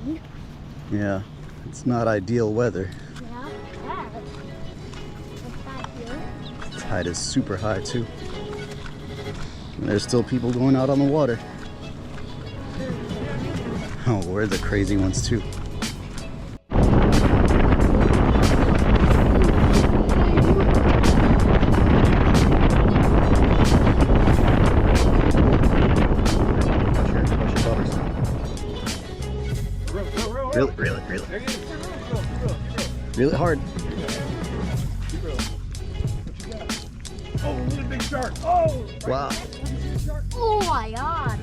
rain. Yeah, it's not ideal weather. Yeah, yeah. What's that here? The tide is super high too. And there's still people going out on the water. Oh, we're the crazy ones too. Reel it hard. Oh, look at big shark. Oh! Wow. Oh my god.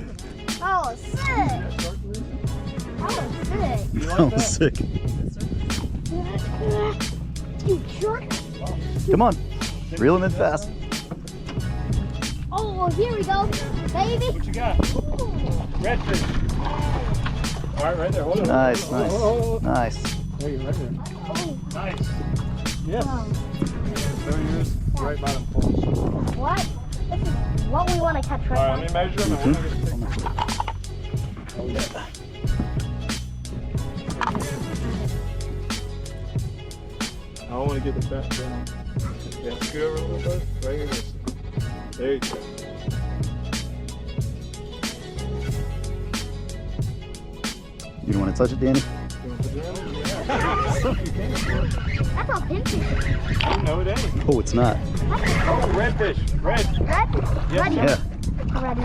That was sick. That was sick. That was sick. You jerk. Come on. Reel him in fast. Oh, here we go, baby. What you got? Redfish. All right, right there. Hold on. Nice, nice. Nice. There you go, right there. Oh, Nice. Yes. wow. There he is. Right bottom pole. What? This is what we want to catch All right right, let me measure him. And we're not gonna I don't want to get the fat down. Yeah, scoot over a little bit. Right here. There you go. You don't want to touch it, Danny? You want to put it in? Yeah. You can. That's all pinfish. I know it ain't. Oh, it's not. Oh, redfish. Red. Red? Yes, Ready? Yeah. Ready.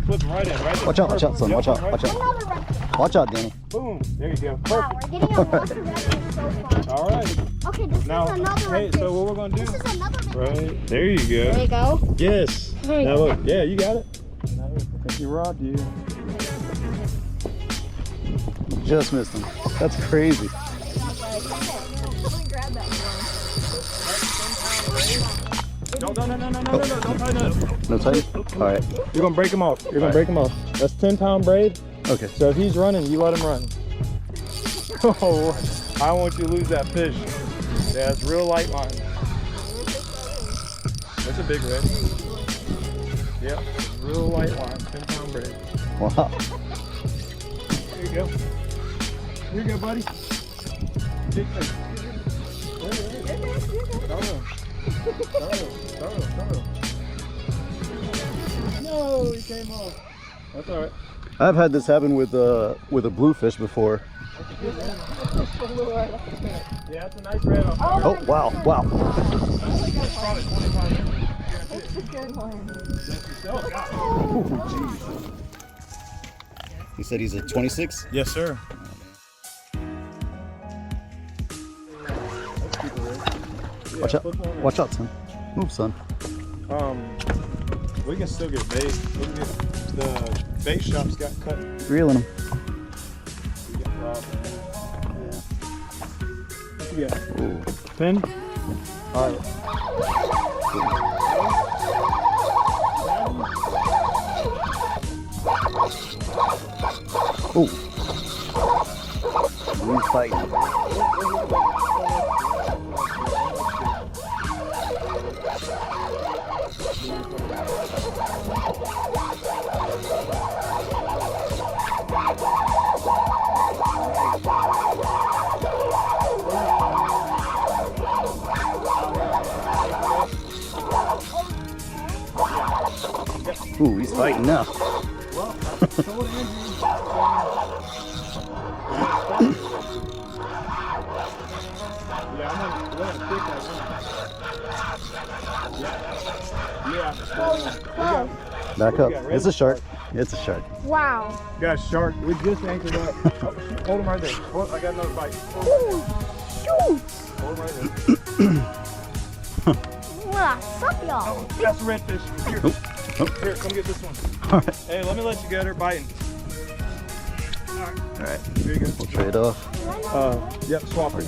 Flip right in. Right in. Watch out, son. Yep, Watch out, right. watch out. Another red. Watch out, Danny. Boom. There you go. Wow, Perfect. we're getting a bunch of redfish so far. All right. Okay, this Now, is another hey, redfish. so what we're going to do? This is another redfish. Right. There you go. There you go. Yes. There you Now go. look. Yeah, you got it. Now thank you, Rod. You. Just missed him. That's crazy. No, don't tie that. No tight? All right. You're going to break him off. You're going to break him off. That's 10-pound braid. Okay. So if he's running, you let him run. Oh, I want you to lose that fish. Yeah, it's real light line. That's a big red. Yep, real light line, 10-pound braid. Wow. There you go. Here you go, buddy. Big fish. No, he came off. That's all right. I've had this happen with a bluefish before. Yeah, that's a nice red off. Oh, wow, wow. That's probably 25 minutes. It's a good one. Oh, God. Oh, jeez. You said he's a 26? Yes, sir. Watch out, son. Move, son. We can still get bait. The bait shop's got cut. Reeling him. Get robbed, man. What you got? Ooh. Pin? All right. Ooh. He's fighting. Ooh, he's fighting now. Back up. It's a shark. It's a shark. Wow. Got a shark. We just anchored up. Oh, hold him right there. Oh, I got another bite. Ooh, shoot. Hold him right there. What's up, y'all? That's a redfish. Here. Here, come get this one. All right. Hey, let me let you get her biting. All right. Here you go. We'll trade off. Yep, swap her.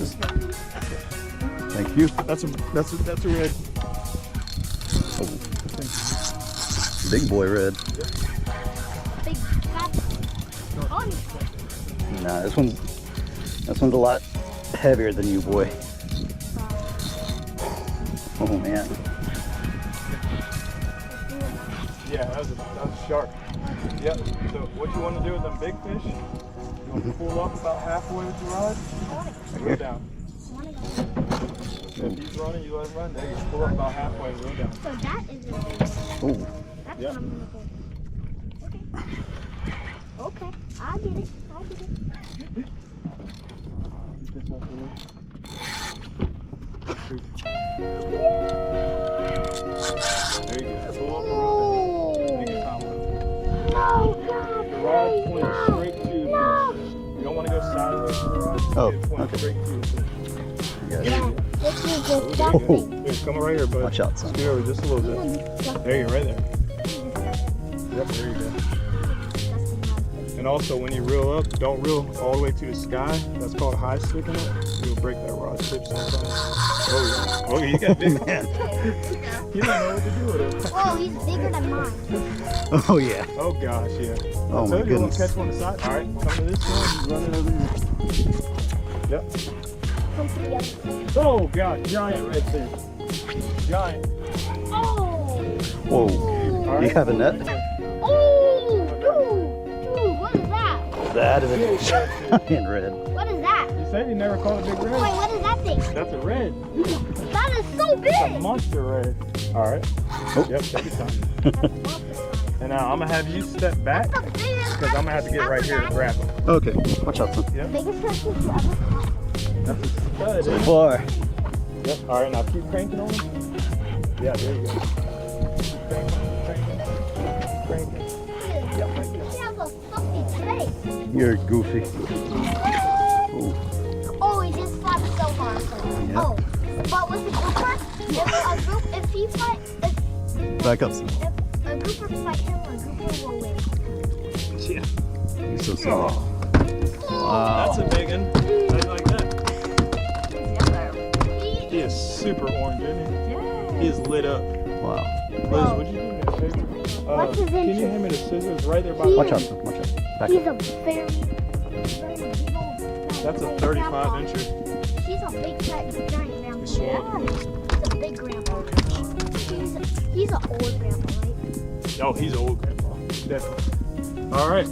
Thank you. That's a red. Big boy red. Big fat on. Nah, this one's a lot heavier than you, boy. Oh man. Yeah, that was a shark. Yep. So what you want to do with them big fish? You want to pull up about halfway with your rod and go down. If he's running, you let him run. There you pull up about halfway and go down. So that is a big. Oh. That's Yep. what I'm gonna do. Okay. Okay. I get it. I get it. This one for me. There you go. Pull up the rod and make it sound low. No, God. The rod's pointing straight to the fish. You don't want to go sideways to the rod. Oh, It's pointing okay. straight to the fish. Yeah. Yeah, this is There you disgusting. go. Here, come right here, bud. Watch out, son. Scoot over just a little bit. There you go, right there. Yep, there you go. And also, when you reel up, don't reel all the way to the sky. That's called high sticking it. You'll break that rod tip sometimes. Oh, yeah. Oh, you got big man. You don't know what to do with him. Whoa, he's bigger than mine. Oh, yeah. Oh, gosh, yeah. Oh, my So you want goodness. to catch one aside? All right, come to this side. You run it over here. Yep. Come to the other side. Oh, God, giant red fish. Giant. Oh! Whoa. All You right. have a net? Oh! Dude, what is that? That is a Big red fish. giant red. What is that? You said you never caught a big red? Wait, what is that thing? That's a red. That is so A big! monster red. All right. Oh. Yep, take your time. And now I'm going to have you step back That's the biggest because I'm going to have to get right here to grab him. Okay. Watch out, son. Yep. biggest fish you ever caught. That's a stud. So isn't it? far. Yep. All right, now keep cranking on him. Yeah, there you go. Cranking. He has a fluffy face. You're goofy. Oh, he just fought so hard. Yeah. Oh, but with the grouper, if he fight, Back up, son. if a grouper fight him, a grouper will win. Yeah. You're so sorry. Wow. That's a big one. How do you like that? He, He is super orange, isn't he? He is lit up. Wow. Liz, would you do me a favor? What's his Can you interest? hand me the scissors right there by He- the Watch out, son. Watch out. Back he's up. a very big old. That's a old 35 grandpa. incher. He's a big fat giant grandpa. He's swole. He's a big grandpa. He's an old grandpa, right? Oh, he's an old grandpa. Definitely. All right.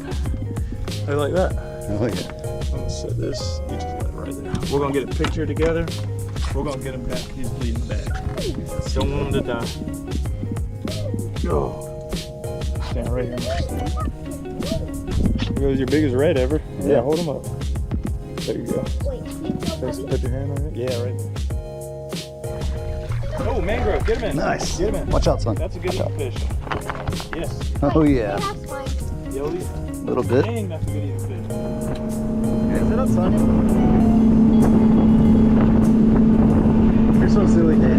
How you like that? Oh, yeah. I'm gonna set this. You just let it right there. We're gonna get a picture together. We're gonna get him back. He's bleeding bad. Don't want him to die. Go. Stand right here. Here goes your biggest red ever. Yeah, hold him up. There you go. Wait, he's so Just heavy. put your hand on it. Yeah, right there. Oh, mangrove. Get him in. Nice. Get him in. Watch out, son. That's a good Watch out. eating fish. Yes. Oh, yeah. That's fine. Yo, A little bit. dang, that's a good eating fish. Hands it up, son. You're so silly, Dan.